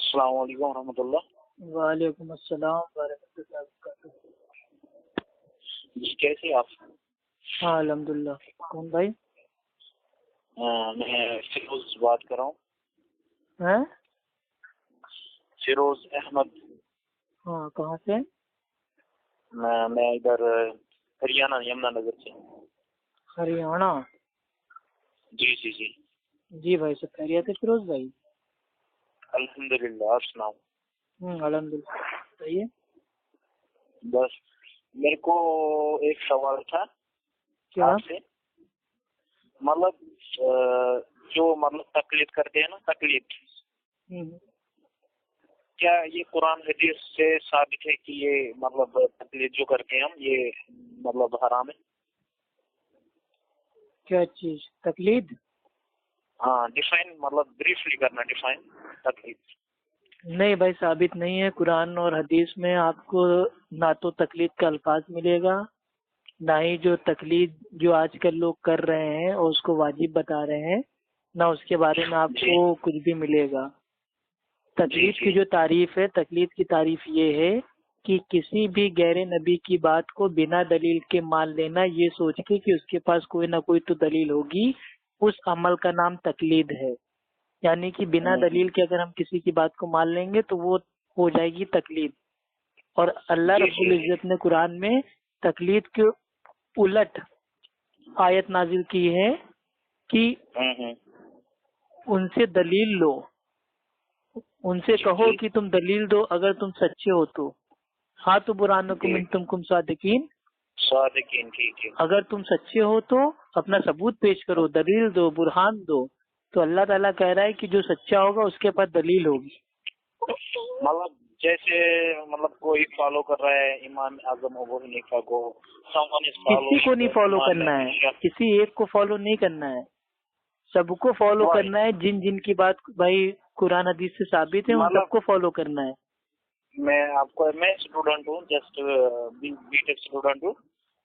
अस्सलाम वालेकुम रहमतुल्लाह। वालेकुम अस्सलाम वरहमतुल्लाहि वबरकातुहू। जी कैसे आप? हाँ अल्हम्दुलिल्लाह। कौन भाई? मैं फिरोज बात कर रहा हूँ। हैं? फिरोज अहमद। हाँ कहाँ से? मैं इधर हरियाणा यमुनानगर से। हरियाणा। जी जी जी। जी भाई, सब खैरियत है फिरोज भाई? अल्हम्दुलिल्लाह, आप सुनाओ। अल्हम्दुलिल्लाह। बताइए। बस मेरे को एक सवाल था क्या? आपसे। मतलब जो मतलब तकलीद करते हैं ना, तकलीद, हम्म, क्या ये कुरान हदीस से साबित है कि ये मतलब तकलीद जो करते हैं हम, ये मतलब हराम है? क्या चीज तकलीद? हाँ, डिफाइन मतलब ब्रीफली करना, डिफाइन तकलीद। नहीं भाई, साबित नहीं है। कुरान और हदीस में आपको ना तो तकलीद का अल्फाज मिलेगा, ना ही जो तकलीद जो आजकल लोग कर रहे हैं और उसको वाजिब बता रहे हैं, ना उसके बारे में जी आपको कुछ भी मिलेगा। जी तकलीद जी की जो तारीफ है, तकलीद की तारीफ ये है कि किसी भी गैर नबी की बात को बिना दलील के मान लेना, ये सोच के कि उसके पास कोई ना कोई तो दलील होगी, उस अमल का नाम तकलीद है। यानी कि बिना दलील के अगर हम किसी की बात को मान लेंगे तो वो हो जाएगी तकलीद। और अल्लाह जी रब्बुल जी जी। इज्जत ने कुरान में तकलीद के उलट आयत नाजिल की है कि हम्म। उनसे दलील लो, उनसे जी कहो जी। कि तुम दलील दो अगर तुम सच्चे हो तो। हाँ तो बुरानकुम जी इन तुमकुम सादिकीन, सादिकीन, ठीक है। अगर तुम सच्चे हो तो अपना सबूत पेश करो, दलील दो, बुरहान दो। तो अल्लाह ताला कह रहा है कि जो सच्चा होगा उसके पास दलील होगी। मतलब जैसे मतलब कोई फॉलो कर रहा है इमाम आजम अबू हनीफा को, someone is किसी को following नहीं फॉलो इमाम करना है, महदी। किसी एक को फॉलो नहीं करना है, सबको फॉलो वाई करना है। जिन जिन की बात भाई कुरान हदीस से साबित है उन मतलब सबको फॉलो करना है। मैं स्टूडेंट हूँ, जस्ट बीटेक स्टूडेंट हूँ।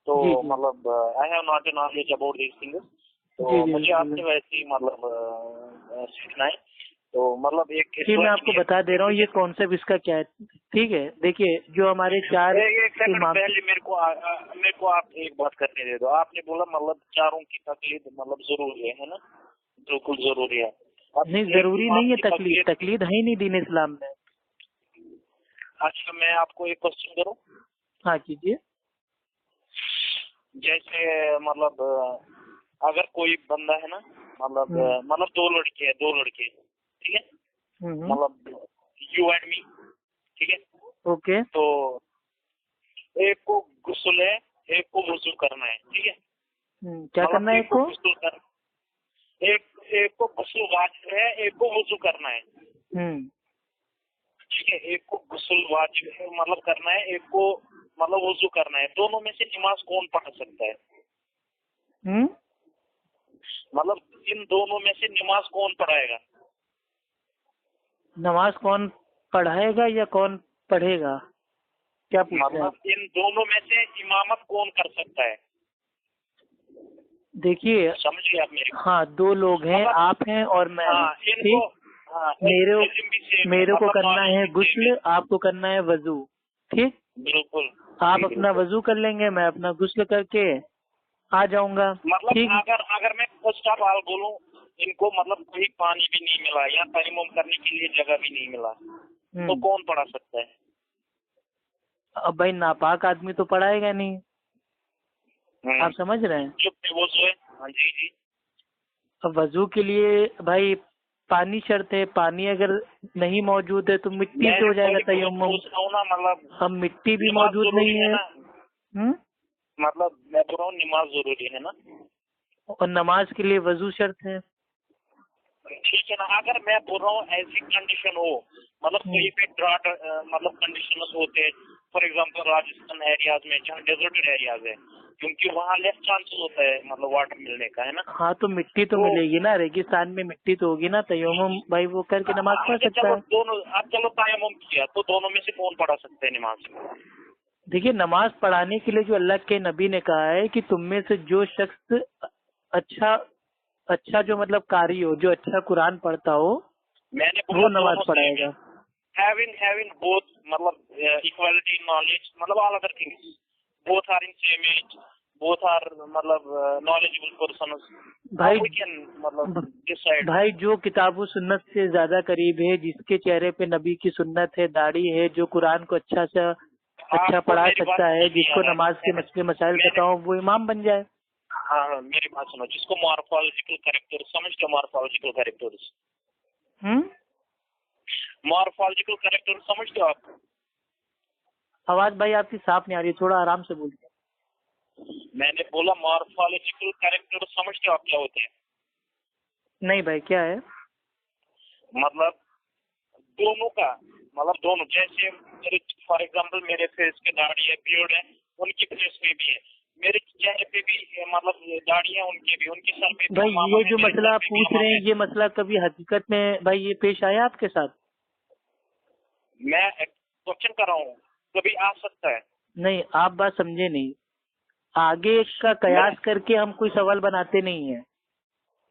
तो जी जी मतलब I have not a knowledge about this things. जी तो जी मुझे आपसे बिल्कुल। वैसे ही मतलब सीखना है। तो मतलब एक जी मैं क्वेश्चन आपको ये बता दे रहा हूँ ये कॉन्सेप्ट इसका क्या है। ठीक है, देखिए जो हमारे चार एक सेकंड इमाम। पहले मेरे को आप एक बात करने दे दो। आपने बोला मतलब चारों की तकलीद मतलब जरूरी है ना? बिल्कुल जरूरी है। अब नहीं, एक जरूरी इमाम नहीं है की तकलीद, तकलीद। तकलीद है ही नहीं दीन इस्लाम में। अच्छा, मैं आपको एक क्वेश्चन करूं। हाँ कीजिए। जैसे मतलब अगर कोई बंदा है ना, मतलब हम्म मतलब दो लड़के, ठीक है? हम्म। मतलब यू एंड मी, ठीक है? ओके। तो एक को गुस्ल है, एक को वजू करना है, ठीक है? क्या मतलब करना है एक को को? गुस्ल कर एक एक को गुस्ल वाजिब है, एक को वजू करना है, हम्म ठीक है? एक को गुस्ल वाजिब है मतलब करना है, एक को मतलब वजू करना है। दोनों में से नमाज कौन पढ़ सकता है? हम्म। मतलब इन दोनों में से नमाज कौन पढ़ाएगा? नमाज कौन पढ़ाएगा या कौन पढ़ेगा, क्या पूछ रहे हैं आप? मतलब इन दोनों में से इमामत कौन कर सकता है? देखिए, समझिए आप मेरे को। हाँ दो लोग हैं, मतलब आप हैं और मैं हूँ। हाँ, इनको ठीक। हाँ, मेरे इल्म भी सेम है, मेरे को मतलब करना नॉलेज है भी सेम है। गुस्ल, आपको करना है वजू। ठीक। बिल्कुल। आप जी अपना बिल्कुल। वजू कर लेंगे, मैं अपना गुस्ल करके आ जाऊंगा। मतलब ठीक। अगर अगर मैं फर्स्ट ऑफ ऑल बोलूं, इनको मतलब कोई पानी भी नहीं मिला या तयम्मुम करने के लिए जगह भी नहीं मिला, तो कौन पढ़ा सकता है? अब भाई नापाक आदमी तो पढ़ाएगा नहीं, आप समझ रहे हैं? जो बेवजू है। हाँ जी जी। अब वजू के लिए भाई पानी शर्त है, पानी अगर नहीं मौजूद है तो मिट्टी से मैं हो जाएगा वही तयम्मुम। पूछ रहा हूँ ना, मतलब अब मिट्टी भी नमाज मौजूद जरूरी नहीं है है। ना? हम्म। मतलब मैं बोल रहा हूँ नमाज जरूरी है ना? और नमाज के लिए वजू शर्त है। ठीक है ना? अगर मैं बोल रहा हूँ ऐसी कंडीशन हो, मतलब हम्म कहीं पे ड्राट मतलब कंडीशन होते हैं, फॉर एग्जांपल राजस्थान एरियाज में जहाँ डेजर्टेड एरियाज है, क्योंकि वहाँ लेस चांसेस होता है मतलब वाटर मिलने का, है ना? हाँ तो मिट्टी तो तो मिलेगी ना, रेगिस्तान में मिट्टी तो होगी ना, तयम्मुम भाई वो करके नमाज पढ़ अच्छा सकता चलो है। दोनों, अब चलो तायम्मुम किया, तो दोनों में से कौन पढ़ा सकते हैं नमाज? देखिए, नमाज पढ़ाने के लिए जो अल्लाह के नबी ने कहा है कि तुम में से जो शख्स अच्छा अच्छा जो मतलब कारी हो, जो अच्छा कुरान पढ़ता हो, मैंने बोला वो नमाज दोनों सेम है। पढ़ाएगा। having both मतलब equality in knowledge मतलब all other things both are in same age both are मतलब knowledgeable persons भाई we can मतलब decide भाई जो किताबु सुन्नत से ज्यादा करीब है, जिसके चेहरे पे नबी की सुन्नत है, दाढ़ी है, जो कुरान को अच्छा पढ़ा सकता है, जिसको नमाज के मसले मसाइल पता हो, वो इमाम बन जाए। हाँ मेरी बात सुनो, जिसको मॉर्फोलॉजिकल कैरेक्टर समझ के मॉर्फोलॉजिकल कैरेक्टर्स मॉर्फोलॉजिकल कैरेक्टर समझते हो आप? आवाज भाई आपकी साफ नहीं आ रही, थोड़ा आराम से बोलिए। मैंने बोला मॉर्फोलॉजिकल कैरेक्टर समझते हो आप क्या होते हैं? नहीं भाई, क्या है? मतलब दोनों का मतलब दोनों, जैसे मेरे फॉर एग्जांपल मेरे फेस के दाढ़ी है, बियर्ड है, उनकी फेस पे भी है, मेरे चेहरे पे भी मतलब दाढ़ी है, उनके भी, उनके सर पे भी। भाई ये जो मसला आप पूछ रहे हैं, ये मसला कभी हकीकत में भाई ये पेश आया आपके साथ? मैं क्वेश्चन कर रहा हूँ, कभी आ सकता है। नहीं, आप बात समझे नहीं। आगे का कयास करके हम कोई सवाल बनाते नहीं है।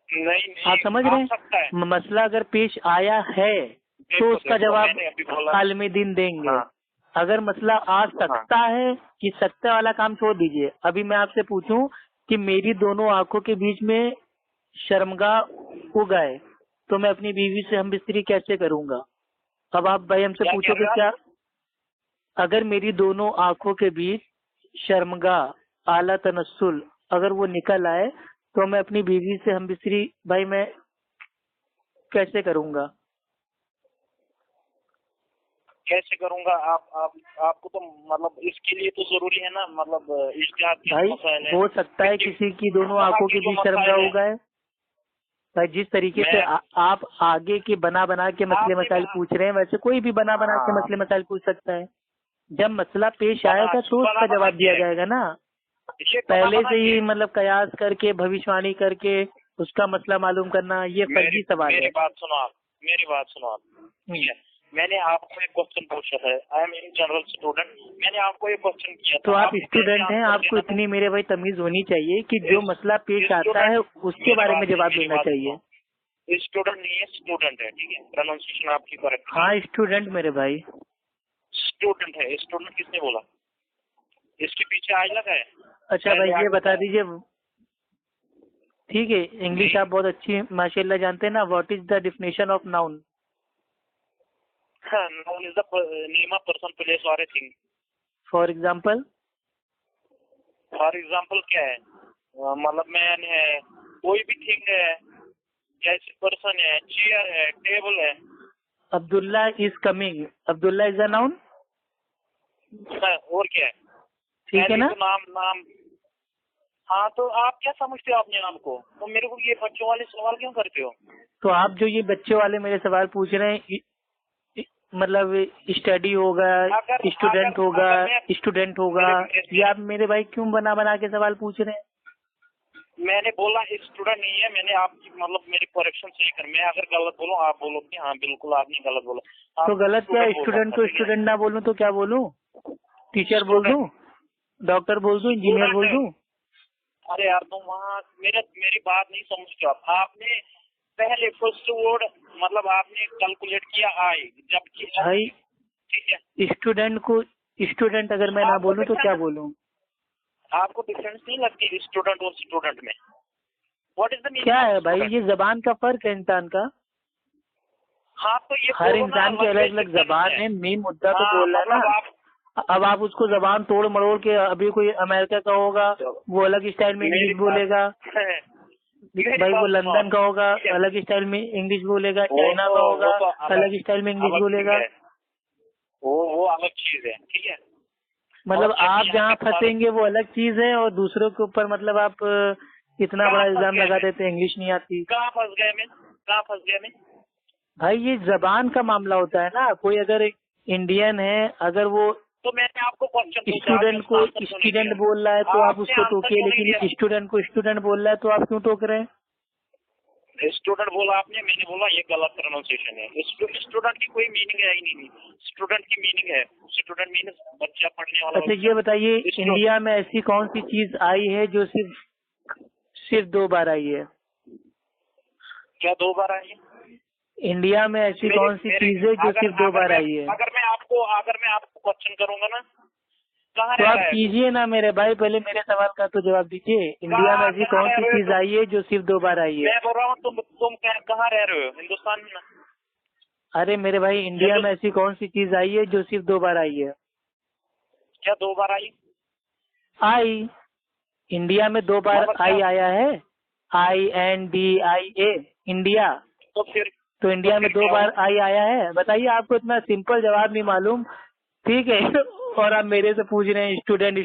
नहीं आप समझ रहे हैं? मसला अगर पेश आया है तो उसका जवाब आलिम दीन देंगे। हाँ। अगर मसला आ सकता है कि सकता वाला काम छोड़ दीजिए। अभी मैं आपसे पूछूं कि मेरी दोनों आंखों के बीच में शर्मगाह उगाए तो मैं अपनी बीवी से हमबिस्तरी कैसे करूंगा? अब आप भाई हमसे पूछोगे क्या? अगर मेरी दोनों आंखों के बीच शर्मगाह आला तनस्सुल अगर वो निकल आए तो मैं अपनी बीवी से हमबिस्तरी भाई मैं कैसे करूंगा? कैसे करूंगा? आपको तो मतलब इसके लिए तो जरूरी है ना, मतलब इज्तिहाद की मसाइल है। हो सकता है किसी की दोनों आंखों के बीच शर्मगाह होगा है। भाई जिस तरीके से आप आगे के बना के मसले मसाइल पूछ रहे हैं, वैसे कोई भी बना के मसले मसाइल पूछ सकता है। जब मसला पेश आएगा तो उसका जवाब दिया जाएगा ना। पहले से ही मतलब कयास करके भविष्यवाणी करके उसका मसला मालूम करना, ये फर्जी सवाल है। मेरी बात सुनो आप ठीक है। मैंने आपको एक क्वेश्चन पूछा है, I am in general student, मैंने आपको एक क्वेश्चन किया तो आप स्टूडेंट हैं, आपको इतनी मेरे भाई तमीज होनी चाहिए कि जो मसला पेश आता है उसके बारे में जवाब देना चाहिए। स्टूडेंट नहीं है, स्टूडेंट है, ठीक है? प्रोनाउंसिएशन आपकी करेक्ट। हाँ स्टूडेंट मेरे भाई, स्टूडेंट है। स्टूडेंट किसने बोला? इसके पीछे आज लगा है। अच्छा भाई ये बता दीजिए, ठीक है? इंग्लिश आप बहुत अच्छी माशाल्लाह जानते हैं ना। What is the definition of noun? Noun is the name of person, place or a thing. For example? For example क्या है? मतलब मैन है, कोई भी थिंग है, जैसे पर्सन है, चेयर है, टेबल है। Abdullah is coming, Abdullah is a noun. और क्या है? ठीक है ना? तो नाम हाँ, तो आप क्या समझते हो अपने नाम को? तो मेरे को ये बच्चों वाले सवाल क्यों करते हो? तो आप जो ये बच्चे वाले मेरे सवाल पूछ रहे हैं, मतलब स्टडी होगा, स्टूडेंट होगा, ये आप मेरे भाई क्यों बना के सवाल पूछ रहे हैं? मैंने बोला स्टूडेंट नहीं है, मैंने आपकी मतलब मेरी करेक्शन सही कर। मैं अगर गलत बोलूं आप बोलो कि हाँ बिल्कुल आपने गलत बोला। तो गलत क्या? स्टूडेंट को स्टूडेंट ना बोलूं तो क्या बोलूं? टीचर बोल दूं, डॉक्टर बोल दूं, इंजीनियर बोल दूं? अरे यार तुम वहाँ मेरी बात नहीं समझते आप। आपने पहले फर्स्ट वर्ड मतलब आपने कैलकुलेट किया आई, जबकि भाई ठीक है स्टूडेंट को स्टूडेंट अगर मैं ना बोलूं तो क्या बोलूं? आपको डिफरेंस नहीं लगती स्टूडेंट और स्टूडेंट में? What is the meaning? क्या है भाई, ये जबान का फर्क है इंसान का। हाँ तो ये हर इंसान की अलग अलग जबान है, मेन मुद्दा तो बोल रहा है ना। अब आप उसको जबान तोड़ मरोड़ के, अभी कोई अमेरिका का होगा वो अलग स्टाइल में इंग्लिश बोलेगा, भाई वो लंदन का होगा अलग स्टाइल में इंग्लिश बोलेगा, चाइना का होगा अलग स्टाइल में इंग्लिश बोलेगा। वो अलग चीज है, ठीक है? मतलब आप जहाँ फंसेंगे वो अलग चीज है, और दूसरों के ऊपर मतलब आप इतना बड़ा इल्जाम लगा देते हैं इंग्लिश नहीं आती। कहाँ फंस गया मैं? भाई ये जबान का मामला होता है ना। कोई अगर इंडियन है, अगर वो तो मैंने आपको क्वेश्चन स्टूडेंट को स्टूडेंट बोल रहा है तो आप उसको टोकिए, लेकिन स्टूडेंट को स्टूडेंट बोल रहा है तो आप क्यों टोक रहे हैं? स्टूडेंट बोला आपने, मैंने बोला ये गलत प्रोनाउंसिएशन है। स्टूडेंट की कोई मीनिंग है ही नहीं। स्टूडेंट की मीनिंग है, स्टूडेंट मीन्स बच्चा पढ़ने वाला। अच्छा ये बताइए, इंडिया में ऐसी कौन सी चीज आई है जो सिर्फ 2 बार आई है? क्या 2 बार आई है? इंडिया में ऐसी कौन सी चीज है जो सिर्फ 2 बार आई है? अगर मैं आपको क्वेश्चन करूंगा ना, कहाँ तो रह आप रहा है? कीजिए ना मेरे भाई, पहले मेरे सवाल का तो जवाब दीजिए। इंडिया में ऐसी कौन सी चीज आई है जो सिर्फ 2 बार आई है? मैं बोल रहा हूँ तुम कहाँ रह रहे हो? हिंदुस्तान में ना? अरे मेरे भाई, इंडिया में ऐसी कौन सी चीज आई है जो सिर्फ 2 बार आई है? क्या 2 बार आई? आई, इंडिया में 2 बार आई आया है। INDIA, India. तो फिर तो इंडिया में 2 बार आई आया है। बताइए, आपको इतना सिंपल जवाब नहीं मालूम, ठीक है? और आप मेरे से पूछ रहे हैं स्टूडेंट।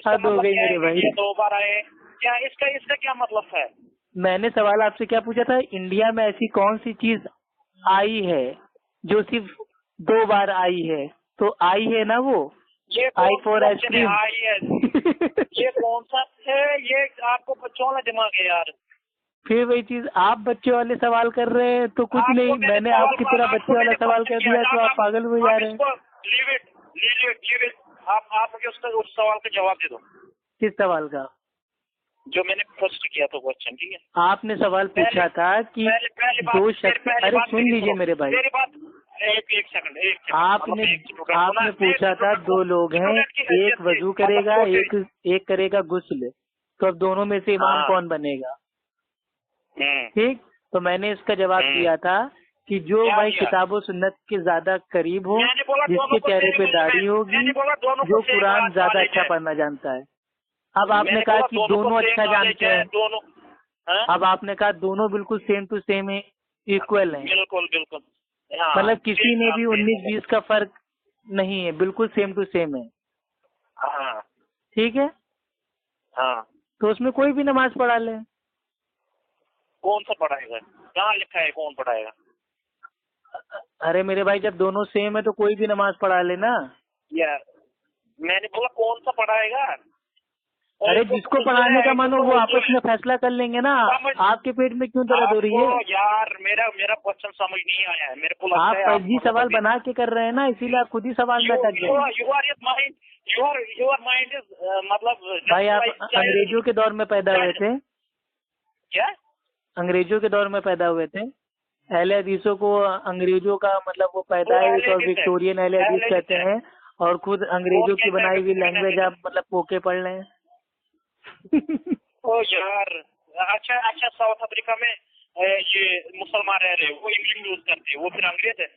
हद हो गई मेरे भाई। 2 बार आए क्या? इसका क्या मतलब है? मैंने सवाल आपसे क्या पूछा था? इंडिया में ऐसी कौन सी चीज आई है जो सिर्फ 2 बार आई है? तो आई है ना वो, ये आई फॉर आइसक्रीम। ये कौन सा है? ये आपको बच्चों वाला दिमाग है यार। फिर वही चीज, आप बच्चे वाले सवाल कर रहे हैं तो कुछ नहीं, मैंने आपकी तरह बच्चे वाला सवाल कर दिया तो आप पागल हो जा रहे हैं। Leave it. आप मुझे उस सवाल का जवाब दे दो। किस सवाल का? जो मैंने फर्स्ट किया था क्वेश्चन, ठीक है? आपने सवाल पूछा था कि दो शख्स, अरे सुन लीजिए मेरे भाई, मेरी बात एक सेकंड। आपने पूछा था 2 लोग हैं, एक वजू करेगा, एक करेगा गुस्ल, तो अब दोनों में से इमाम कौन बनेगा? ठीक, तो मैंने इसका जवाब दिया था कि जो भाई किताबो सुन्नत के ज्यादा करीब हो, जिसके चेहरे पे दाढ़ी होगी, जो कुरान ज्यादा अच्छा पढ़ना जानता है। अब आपने कहा कि दोनों अच्छा जानते हैं। अब आपने कहा दोनों बिल्कुल सेम टू सेम है, इक्वल है। बिल्कुल। मतलब किसी में भी 19-20 का फर्क नहीं है, बिल्कुल सेम टू सेम है। ठीक है, तो उसमें कोई भी नमाज पढ़ा ले। कौन सा पढ़ाएगा? कहाँ लिखा है कौन पढ़ाएगा? अरे मेरे भाई, जब दोनों सेम है तो कोई भी नमाज पढ़ा लेना यार। मैंने बोला कौन सा पढ़ाएगा? अरे जिसको पढ़ाने का मन हो वो आपस में फैसला कर लेंगे ना। आपके पेट में क्यों दर्द हो रही है? यार मेरा क्वेश्चन समझ नहीं आया है मेरे को। आप फर्जी सवाल बना के कर रहे हैं ना, इसीलिए आप खुद ही सवाल में अटक गए। योर माइंड इज मतलब। भाई आप अंग्रेजों के दौर में पैदा हुए थे? क्या? अंग्रेजों के दौर में पैदा हुए थे? अहले हदीसों को अंग्रेजों का मतलब वो पैदाइश और विक्टोरियन अहले हदीस कहते हैं, और खुद अंग्रेजों की बनाई हुई लैंग्वेज आप मतलब पोके पढ़ रहे हैं। ओ यार, अच्छा साउथ अफ्रीका में ये मुसलमान रह रहे हैं, वो इंग्लिश यूज करते हैं, वो फिर अंग्रेज है?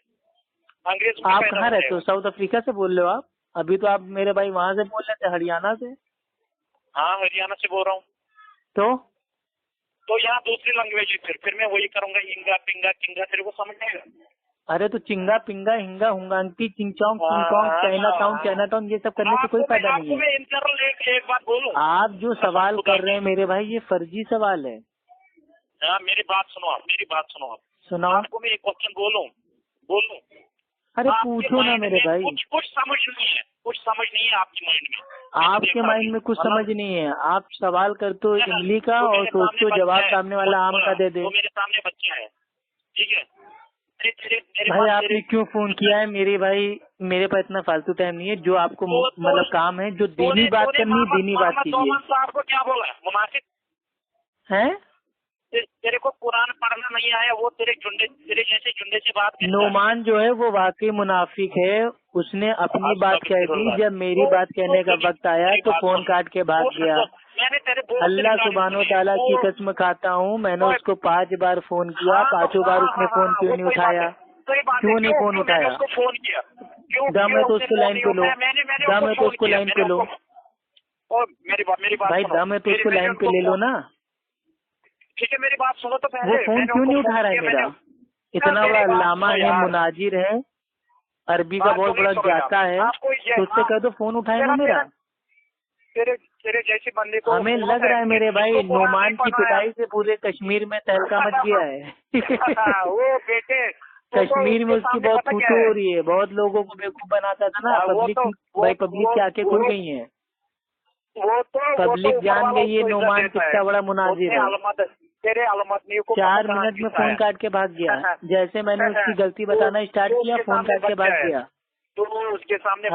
अंग्रेज आप कहाँ रहते हो? साउथ अफ्रीका से बोल रहे हो आप? अभी तो आप मेरे भाई वहाँ से बोल रहे थे, हरियाणा से। हाँ, हरियाणा से बोल रहा हूँ। तो यहाँ दूसरी लैंग्वेज है, फिर मैं वही करूंगा, इंगा पिंगा किंगा, तेरे को समझ आएगा? अरे तो चिंगा पिंगा हिंगा हुंगांटी चिंगचोंग चिंगकोंग चाइना टाउन ये सब करने से कोई फायदा नहीं है। एक बात बोलूं? आप जो सवाल कर रहे हैं मेरे भाई, ये फर्जी सवाल है। मेरी बात सुनो आप। सुनाओ। आपको मैं एक क्वेश्चन बोलूं? अरे पूछो ना मेरे भाई। कुछ समझ नहीं है आपके माइंड में। आपके माइंड में कुछ समझ नहीं है। आप सवाल करते हो इमली का और सोचते हो जवाब सामने वाला आम का दे दे। मेरे सामने बच्चा है, ठीक है? भाई आपने क्यों फोन किया है मेरे भाई? मेरे पास इतना फालतू टाइम नहीं है। जो आपको मतलब काम है, जो दीनी बात करनी, दीनी बात कीजिए। आपको क्या बोला मुनाफिक है? तेरे को कुरान पढ़ना नहीं आया, वो तेरे जैसे झुंडे से बात करता है। नोमान जो है वो वाकई मुनाफिक है। उसने अपनी बात कह दी, जब मेरी बात कहने का वक्त आया तो फोन काट के भाग गया। अल्लाह सुब्हानो ताला की कसम खाता हूँ, मैंने उसको 5 बार फोन किया, 5 बार उसने फोन क्यों नहीं उठाया? क्यों नहीं फोन उठाया? दम है तो उसको लाइन पे लो, दम है तो उसको लाइन पे लो भाई, दम है तो उसको लाइन पे ले लो ना। ठीक है, मेरी बात सुनो तो पहले। वो फोन क्यों नहीं उठा रहा है मेरा? इतना बड़ा अल्लामा है, मुनाजिर है, अरबी का बहुत बड़ा ज्ञाता है, तो उससे कह दो फोन उठाए ना मेरा। तेरे जैसे बंदे को हमें लग रहा है मेरे भाई, नोमान की पिटाई से पूरे कश्मीर में तहलका मच गया है। वो बेटे कश्मीर में उसकी बहुत फूटू हो रही है। बहुत लोगों को बेवकूफ बनाता था ना, पब्लिक की आंखें खुल गई हैं। पब्लिक जान गई ये नोमान कितना बड़ा मुनाजिर है। तेरे को 4 मिनट में फोन काट के भाग गया। जैसे मैंने उसकी गलती बताना स्टार्ट किया, फोन काट के भाग गया। तो उसके सामने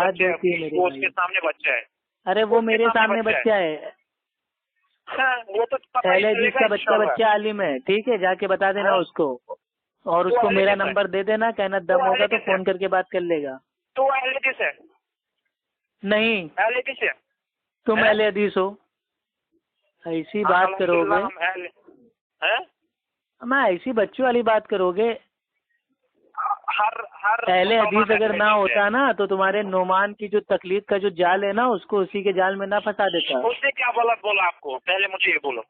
बच्चा है। अरे वो मेरे सामने बच्चा है। हाँ, वो तो पता ही पहले हदीस चलेगा का बच्चा इंशाल्लाह। बच्चा आलिम है, ठीक है, जाके बता देना हाँ। उसको, और तो उसको अहले मेरा हदीस है। नंबर दे देना, कहना तो दम अहले होगा तो हदीस है। फोन करके बात कर लेगा। तो अहले हदीस है। नहीं, अहले हदीस है। तुम हैं? अहले हदीस हो, ऐसी हाँ, बात अल्हम्दुलिल्लाह करोगे, हम अहले हैं। मैं ऐसी बच्चों वाली बात करोगे। हर हर अहले मुसलमान हदीस अगर अहले ना हदीस है। होता ना तो तुम्हारे नोमान की जो तकलीद का जो जाल है ना, उसको उसी के जाल में ना फंसा देता। उसने क्या गलत बोला आपको, पहले मुझे ये बोलो।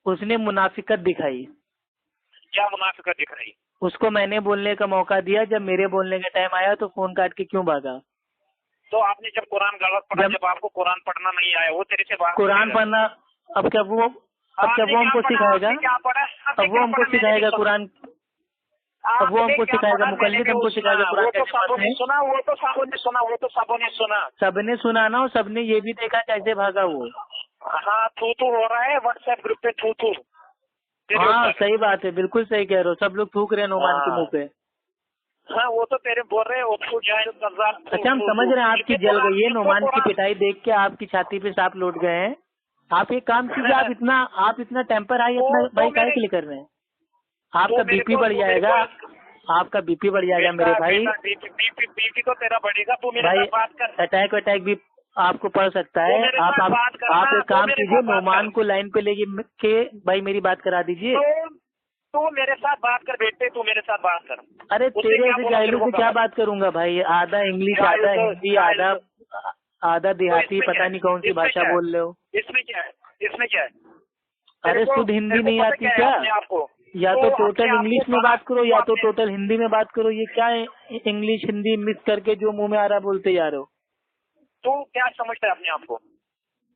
उसने मुनाफिकत दिखाई, क्या मुनाफिकत दिख रही? उसको मैंने बोलने का मौका दिया, जब मेरे बोलने का टाइम आया तो फोन काट के क्यों भागा? तो आपने जब कुरान गलत पढ़ा, जब आपको कुरान पढ़ना नहीं आया, वो तेरे से बात कुरान करेगा। पढ़ना, अब क्या वो आपने क्या हमको पढ़ा? सिखाएगा? आपने क्या पढ़ा? आपने अब वो क्या हमको पढ़ा? मैंने भी सिखाएगा सुना। कुरान? अब वो आपने हमको क्या सिखाएगा, पढ़ा? मैंने मुकल्लिद भी हमको सुना। सिखाएगा कुरान वो तो कैसे सबों पढ़ते ने हैं? सुना, वो तो सबों ने सुना, वो तो सबों ने सुना। सबने सुना ना, और सबने ये भी देखा कैसे भागा वो। हाँ, थू थू हो रहा है व्हाट्सएप ग्रुप पे, थू थू। हाँ सही बात है, बिल्कुल सही कह रहे हो, सब लोग थूक रहे हैं नोमान के मुंह पे। हाँ, वो तो तेरे बोल रहे हैं, वो थू जाहिल कज़्ज़ाब, थू, अच्छा, हम थू, समझ थू। रहे हैं आपकी इनको जल गई है, इनको नोमान की कुरान- पिटाई देख के आपकी छाती पे सांप लौट गए हैं। आप एक काम कीजिए, आप इतना टेम्पर हाई अपना तो भाई काहे मेरे के लिए कर रहे हैं? तो आपका मेरे बीपी को बढ़ तो मेरे जाएगा, को आपका बीपी बढ़ जाएगा मेरे बेटा भाई। बेटा बीपी तो तेरा बढ़ेगा। तू मेरे भाई साथ बात कर। अटैक वटैक भी आपको पड़ सकता तू है। मेरे आप साथ आप बात करना। आप एक तू काम मेरे कीजिए, साथ बात नोमान कर। को लाइन पे लेके के भाई मेरी बात करा दीजिए। तू मेरे साथ बात कर बेटे, तू मेरे साथ बात कर। अरे उसने तेरे क्या से बोला तेरे जाहिलों को से क्या गलत? बात करूंगा भाई, आधा इंग्लिश जाहिल आधा तो हिंदी जाहिल आधा तो आधा देहाती, इसमें क्या पता है? नहीं कौन सी इसमें भाषा क्या है? बोल रहे हो। इसमें क्या है? इसमें क्या है? अरे शुद्ध हिंदी नहीं पता आती क्या है क्या? अपने आप को? या तो अपने टोटल आप इंग्लिश को में बात करो, या तो अपने- टोटल हिंदी में बात करो। ये क्या है, इंग्लिश हिंदी मिक्स करके जो मुंह में आ रहा बोलते जा रहे हो? तू क्या समझता है अपने आप को?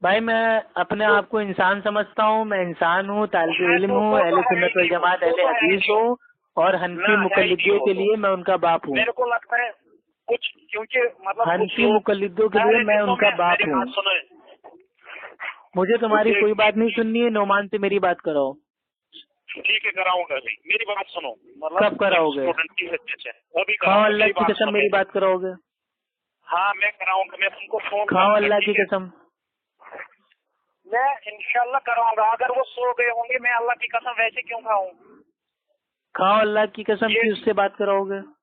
भाई मैं अपने आप को इंसान समझता हूँ, मैं इंसान हूँ, तालिब इल्म हूँ, तो अहले है सुन्नत वल ही जमात, तो अहले है ही हदीस हूँ, और हनफी ना, है ही नहीं मुकल्लिदों वो के तो। लिए मैं उनका बाप हूँ। मेरे को लगता है कुछ, क्योंकि मतलब कुछ हनफी लोग मुकल्लिदों के लिए पहले मैं दिनों उनका में बाप मेरी हूँ। बात सुनो। मुझे तुम्हारी उसे- कोई बात नहीं सुननी है, नोमान से मेरी बात कराओ। ठीक है, कराऊंगा अभी। मेरी बात सुनो। कब कराओगे? स्टूडेंट की हैसियत से अभी खाओ कराऊंगा। अल्लाह मेरी की बात कसम सुनो मेरी बात कराओगे? हाँ, मैं कराऊंगा। मैं तुमको फोन खाओ करूंगा, अल्लाह की ठीक है? कसम। मैं इंशाल्लाह कराऊंगा। अगर वो सो गए होंगे, मैं अल्लाह की कसम वैसे क्यों खाऊं? खाओ अल्लाह की कसम ये- की उससे बात कराओगे?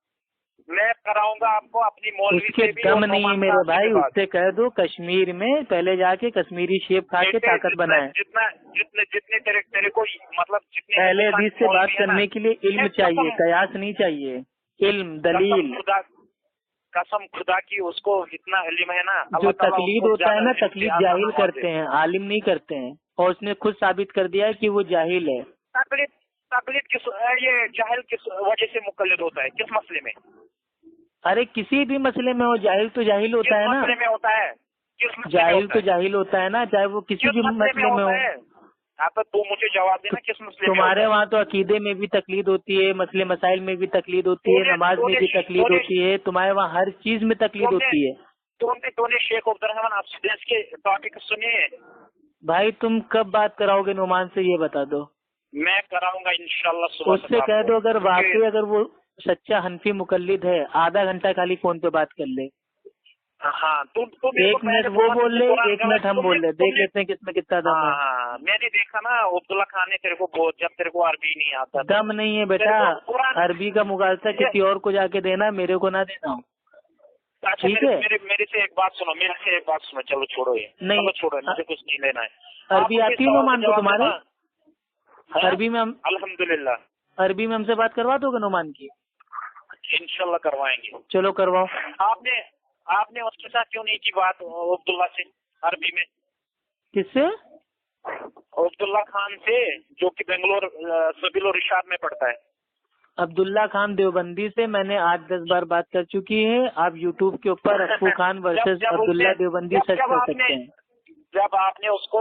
मैं कराऊंगा आपको अपनी मौलवी उसके से भी दम और नहीं है नोमान मेरे साहब से भाई, भी बात। उससे कह दो कश्मीर में पहले जाके कश्मीरी शेप खा के बेटे, ताकत बनाए। जितना जितने जितने तेरे को मतलब जितने पहले हदीस से मौलवी बात है ना, करने के लिए इल्म मैं चाहिए, कयास नहीं चाहिए, इल्म दलील। कसम खुदा की उसको इतना इल्म है ना। जो अल्लाह ताला तकलीद उसको होता है ज्यादा ना, इल्म दे, तकलीद अल्लाह जाहिल नवाजे। करते हैं, आलिम नहीं करते हैं, और उसने खुद साबित कर दिया है कि वो जाहिल है। तकलीद तकलीद किस ये जाहिल किस वजह से मुकल्लिद होता है? किस मसले में? अरे किसी भी मसले में हो, जाहिल तो जाहिल होता है किस ना। मसले में होता है? किस मसले में जाहिल होता तो है? जाहिल होता है ना, चाहे वो किसी किस भी मसले में मसले में हो। होता है? हाँ, तो तू मुझे जवाब देना, किस मसले में तुम्हारे होता है? वहाँ तो अकीदे में भी तकलीद होती है, मसले मसाइल में भी तकलीद होती है, नमाज में भी तकलीद होती है, तुम्हारे वहाँ हर चीज में तकलीद होती है। तूने शेख अब्दुर्रहमान अफसदेस के टॉपिक सुने हैं? भाई तुम कब बात कराओगे नोमान से, ये बता दो। मैं कराऊंगा इंशाल्लाह सुबह तक उससे कह आपको। दो अगर क्योंकि- वाकई अगर वो सच्चा हनफी मुकल्लिद है, आधा घंटा खाली फोन पे बात कर ले। हाँ, तुम एक मिनट वो बोल ले, एक मिनट हम बोल ले, देख लेते हैं किसमें कितना दम है। हाँ, मैंने देखा ना अब्दुल्ला खान ने तेरे को बहुत, जब तेरे को अरबी नहीं आता था। दम नहीं है बेटा, तेरे को कुरान- अरबी का मुगालसा किसी और को जाके देना, मेरे को ना देना। अच्छा, ठीक मेरे, है। मेरे से एक बात सुनो, मेरे से एक बात सुनो। चलो छोड़ो ये, नहीं। चलो छोड़ो, मुझे कुछ नहीं लेना है। अरबी आप आती मुझे है नोमान को जवाब तुम्हारे? देना। हाँ? अरबी में हम अल्हम्दुलिल्लाह अरबी में हमसे बात करवा दोगे नोमान की? इंशाल्लाह करवाएंगे। चलो करवाओ। आपने उसके साथ क्यों नहीं की बात अब्दुल्ला से अरबी में? किससे? अब्दुल्ला खान से, जो कि बेंगलोर सबिल और रिशाद में पढ़ता है। अब्दुल्ला खान देवबंदी से मैंने 8-10 बार बात कर चुकी है। आप यूट्यूब के ऊपर अफ्फू खान वर्सेस अब्दुल्ला देवबंदी सर्च कर सकते हैं। जब आपने उसको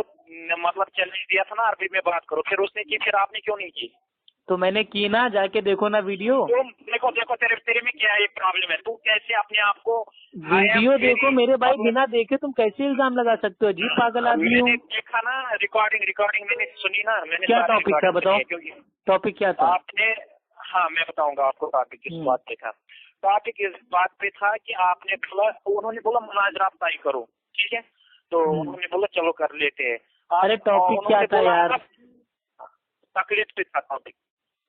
मतलब चलने दिया था ना अरबी में बात करो, फिर उसने की, फिर आपने क्यों नहीं की? तो मैंने की ना, जाके देखो ना वीडियो। तुम देखो तेरे में क्या ये प्रॉब्लम है? तू कैसे अपने आप को वीडियो देखो मेरे भाई, बिना देखे तुम कैसे इल्जाम लगा सकते हो? अजीब पागल आदमी हो। मैंने देखा ना, रिकॉर्डिंग मैंने सुनी ना। मैंने क्या सारी टॉपिक था recording बताओ? सुनी है, क्योंकि टॉपिक क्या था? आपने, हाँ मैं बताऊंगा आपको टॉपिक किस बात पे था। टॉपिक इस बात पे था कि आपने बोला, उन्होंने बोला मुनाजरा तय करो, ठीक है? तो उन्होंने बोला चलो कर लेते हैं। अरे टॉपिक क्या था यार? तकलीफ पे था टॉपिक।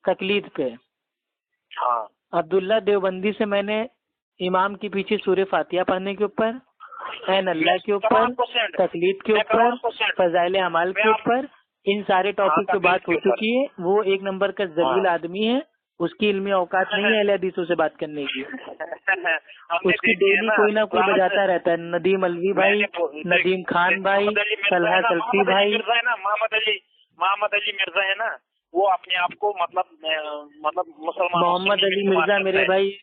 तकलीद पे। हाँ अब्दुल्ला देवबंदी से मैंने इमाम के पीछे सूर्य फातिहा पढ़ने के ऊपर, ऐन अल्लाह के ऊपर, तकलीद के ऊपर, फजाइल अमाल के ऊपर, इन सारे टॉपिक पे बात हो चुकी है। वो एक नंबर का जलील आदमी है, उसकी इल्मी औकात नहीं है अहले हदीसों से बात करने की। उसकी डेली कोई ना कोई बजाता रहता है, नदीम अलवी भाई, नदीम खान भाई, सलहा सल्फी भाई। मोहम्मद अली मिर्जा है ना, वो अपने आप को मतलब मुसलमान मोहम्मद अली मिर्जा मेरे भाई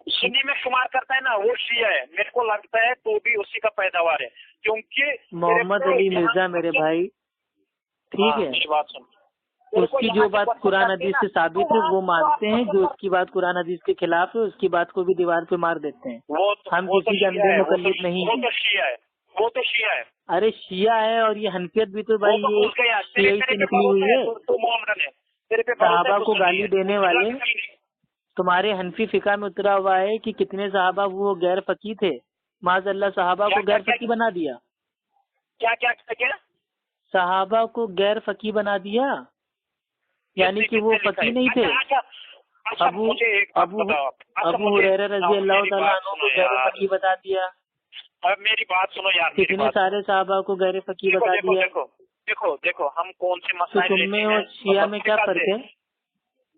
सुन्नी में शुमार करता है ना, वो शिया है। मेरे को लगता है तो भी उसी का पैदावार है, क्योंकि मोहम्मद अली मिर्जा मेरे भाई, ठीक है। मेरी बात सुन, उसकी जो बात कुरान हदीस से साबित है वो मानते हैं, जो उसकी बात कुरान हदीस के खिलाफ है उसकी बात को भी दीवार पे मार देते हैं। हम किसी के अंदर मुकल्लिद नहीं है। वो तो शिया है। अरे शिया है, और ये हनफियत भी तो भाई ये शिया से निकली हुई है। सहाबा को गाली देने वाले तुम्हारे हनफी फिका में उतरा हुआ है कि कितने सहाबा वो गैर फकी थे, माज़अल्लाह सहाबा को गैर फकी बना दिया। क्या क्या क्या? सहाबा को गैर फकी बना दिया, यानी कि वो फकी नहीं थे। अबू हुरैरा रज़ी अल्लाह तआला अन्हु को गैर फकी बता दिया। अब मेरी बात सुनो यार, कितने सारे सहाबा को गैर फकी बता दिया। देखो हम कौन से मसाइल तो तुम में और शिया में क्या फर्क है?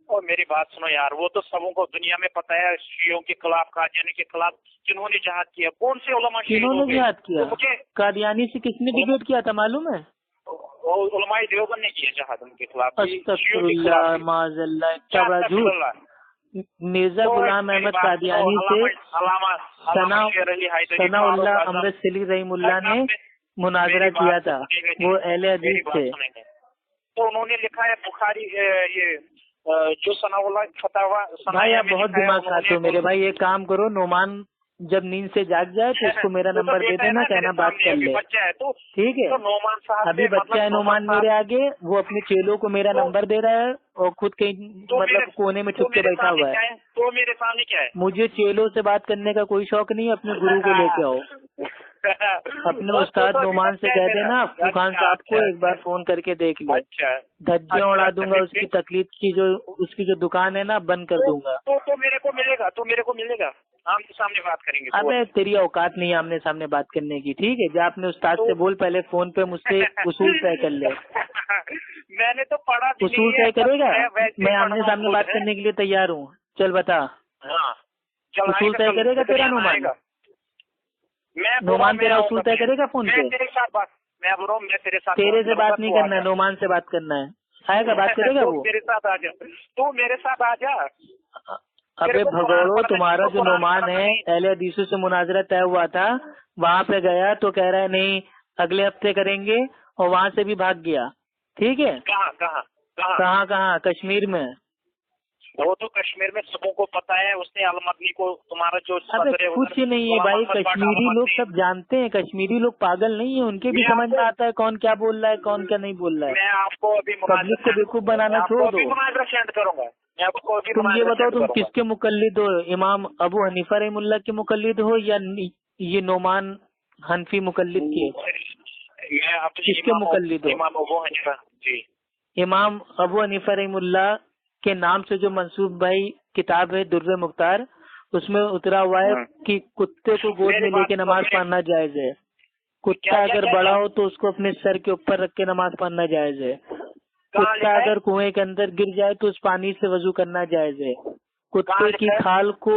और मेरी बात सुनो यार, वो तो सबों को दुनिया में पता है, शियों के खिलाफ, कादियानी के खिलाफ जिन्होंने जिहाद किया, कौन से उलमा जिन्होंने जिहाद किया? कादियानी से किसने डिबेट किया था मालूम है? उलमाए देवबंद ने किया जिहाद उनके खिलाफ। अस्तगफिरुल्लाह माज़अल्लाह, क्या बड़ा झूठ। मिर्जा गुलाम अहमद कादियानी से सनाउल्लाह अमृत सली रहीमुल्लाह ने मुनाजरा किया था, वो अहले हदीस थे। तो उन्होंने लिखा है बुखारी, ये जो सनाउल्लाह फतावा। भाई आप बहुत दिमाग खाते हो मेरे भाई, एक काम करो, नोमान जब नींद से जाग जाए तो उसको मेरा नंबर दे देना, कहना बात कर ले, ठीक है। अभी बच्चा है नोमान मेरे आगे, वो अपने चेलों को मेरा नंबर दे रहा है और खुद कहीं मतलब कोने में छुप के बैठा हुआ है। तो मेरे सामने क्या है? मुझे चेलों से बात करने का कोई शौक नहीं, अपने गुरु को लेके आओ। अपने उस्ताद नोमान से कह देना अफू खान साहब को एक बार फोन करके देख लो, धज्जियां उड़ा दूंगा उसकी तकलीफ की, जो उसकी जो दुकान है ना बंद कर दूंगा। तो मेरे को मिलेगा, आमने सामने बात करेंगे। अबे तेरी औकात नहीं है आमने सामने बात करने की, ठीक है। जा अपने उस्ताद से बोल, पहले फोन पे मुझसे उसूल तय कर ले। मैंने तो पढ़ा। उसूल तय करेगा? मैं आमने सामने बात करने के लिए तैयार हूँ, चल बता। उसूल तय करेगा तेरा नोमान? नोमान तेरा उसूल तय करेगा फोन पे? तेरे से बात नहीं करना है, नोमान से बात करना है। आएगा, बात करेगा वो? मेरे साथ आ जा, तू मेरे साथ आ जा। अबे भगोड़ो, तुम्हारा जो नोमान है अहले हदीसों से मुनाजरा तय हुआ था, वहाँ पे गया तो कह रहा है नहीं अगले हफ्ते करेंगे, और वहाँ से भी भाग गया, ठीक है। कहाँ? कश्मीर में। वो तो कश्मीर में सबों को पता है, उसने अलमदनी को तुम्हारा जो अबे कुछ नहीं है भाई, कश्मीरी लोग सब जानते हैं, कश्मीरी लोग पागल नहीं है, उनके भी समझ में आता है कौन क्या बोल रहा है कौन क्या नहीं बोल रहा है। मैं आपको अभी पब्लिक को बेवकूफ बनाना छोड़ दो। सेंड करूंगा। तुम ये बताओ तुम किसके मुकल्लिद हो? इमाम अबू हनीफा रहमुल्लाह के मुकल्लिद हो या ये नोमान हनफी मुकल्लिद के? किसके मुकल्लिद हो? इमाम अबू हनीफा रहमुल्लाह के नाम से जो मंसूब भाई किताब है दुर्र मुख्तार, उसमें उतरा हुआ है कि कुत्ते को गोद में लेके नमाज पढ़ना जायज है। कुत्ता अगर बड़ा हो तो उसको अपने सर के ऊपर रख के नमाज पढ़ना जायज है। कुत्ता अगर कुएं के अंदर गिर जाए तो उस पानी से वजू करना जायज है। कुत्ते की खाल को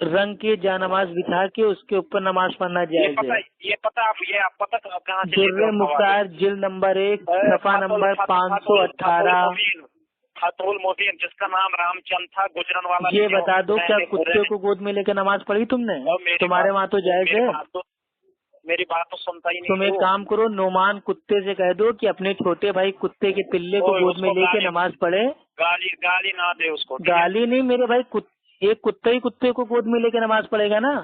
रंग के जानमाज बिछा के उसके ऊपर नमाज पढ़ना जायज है। ये पता कहाँ से? दुर्र मुख्तार जिल्द नंबर 1 सफा नंबर 518। फतहुल मुबीन, जिसका नाम रामचंद था, गुजरन वाला। ये बता दो क्या कुत्ते को गोद में लेकर नमाज पढ़ी तुमने? तुम्हारे वहाँ तो जायज है। मेरी बात तो सुनता ही नहीं। तुम एक काम करो, नोमान कुत्ते से कह दो कि अपने छोटे भाई कुत्ते के पिल्ले को गोद में लेके नमाज पढ़े। गाली ना दे उसको। गाली नहीं मेरे भाई, एक कुत्ता ही कुत्ते को गोद में लेके नमाज पढ़ेगा ना।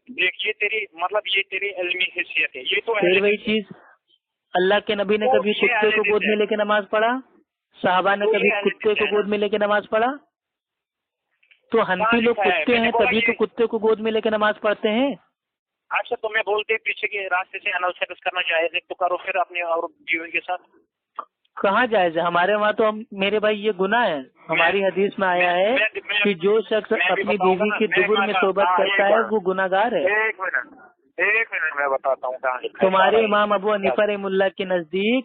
देख ये तेरी इल्मी हैसियत है, ये तो फिर वही चीज, अल्लाह के नबी ने कभी कुत्ते को गोद में लेके नमाज पढ़ा? साहबा ने कभी कुत्ते को गोद में लेके नमाज पढ़ा? तो हनफी लोग कुत्ते हैं तभी तो कुत्ते को गोद में लेके नमाज पढ़ते हैं। अच्छा तो मैं बोलते पीछे के रास्ते से अनल सेक्स करना जायज है तो करो फिर अपने और बीवी के साथ। कहाँ जायज है? हमारे वहाँ तो हम, मेरे भाई ये गुनाह है। हमारी हदीस में आया है कि जो शख्स अपनी बीवी की दुबुर में सोबत करता है वो गुनाहगार है। एक मिनट मैं बताता हूँ कहाँ लिखा है। तुम्हारे इमाम अबू हनीफा रहमुल्लाह के नजदीक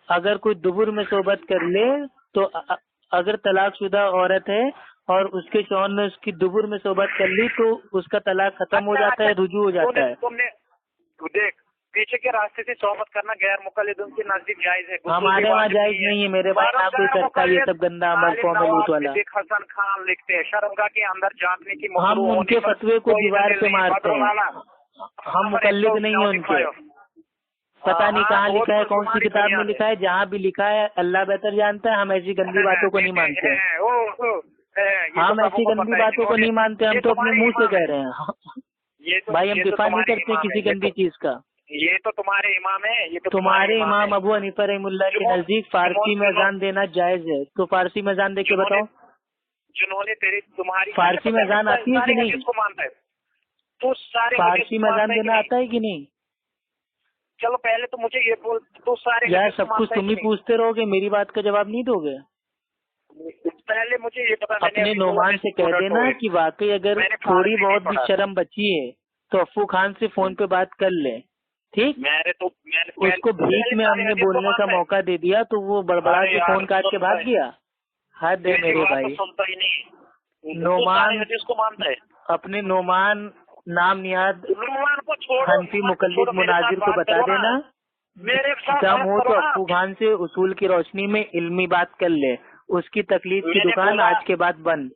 अगर कोई दुबुर में सोबत कर ले तो अगर तलाकशुदा औरत है और उसके शौहर ने उसकी दुबुर में सोबत कर ली तो उसका तलाक खत्म हो जाता है, रुजू हो जाता है। तुमने देख पीछे के रास्ते से सोबत करना गैर मुकल्लिदों के नजदीक जायज है। हमारे वहाँ जायज नहीं है मेरे भाई, ना कोई करता है ये सब गंदा अमल कौम लूट वाला। हसन खान लिखते हैं शर्मगाह के अंदर झांकने की हम उनके फतवे को दीवार पे मारते हैं, हम मुकल्लिद नहीं है उनके। पता नहीं कहाँ लिखा है, कौन सी किताब में लिखा है, जहाँ भी लिखा है अल्लाह बेहतर जानता है। हम ऐसी गंदी बातों को नहीं मानते, हम ऐसी गंदी बातों को नहीं मानते, हम तो अपने मुंह से कह रहे हैं भाई, हम दिफा नहीं करते किसी गंदी चीज का। ये तो तुम्हारे इमाम है, ये तो तुम्हारे इमाम अबू हनीफा रहमुल्लाह के नजदीक फारसी में अजान देना जायज है। तो फारसी में अजान दे के बताओ, जिन्होंने तुम्हारी फारसी में अजान आती है कि नहीं? मानता है तो सारे फारसी में अजान देना आता है कि नहीं? चलो पहले तो मुझे ये बोल, तो सारे यार सब कुछ तुम ही पूछते रहोगे, मेरी बात का जवाब नहीं दोगे? पहले मुझे ये पता, अपने नोमान से कह देना कि वाकई अगर थोड़ी बहुत भी शर्म बची है तो अफू खान से फोन पे बात कर ले, ठीक? उसको भीख में हमने बोलने का मौका दे दिया तो वो बड़बड़ा के फोन काट के भाग गया। हद है मेरे भाई। नोमान जिसको मानता है अपने नोमान नाम नियाद हनफी मुकल्लिद मुनाजिर को बता देना, दम हो तो अफू खान से उसूल की रोशनी में इल्मी बात कर ले। उसकी तकलीफ की दुकान आज के बाद बंद।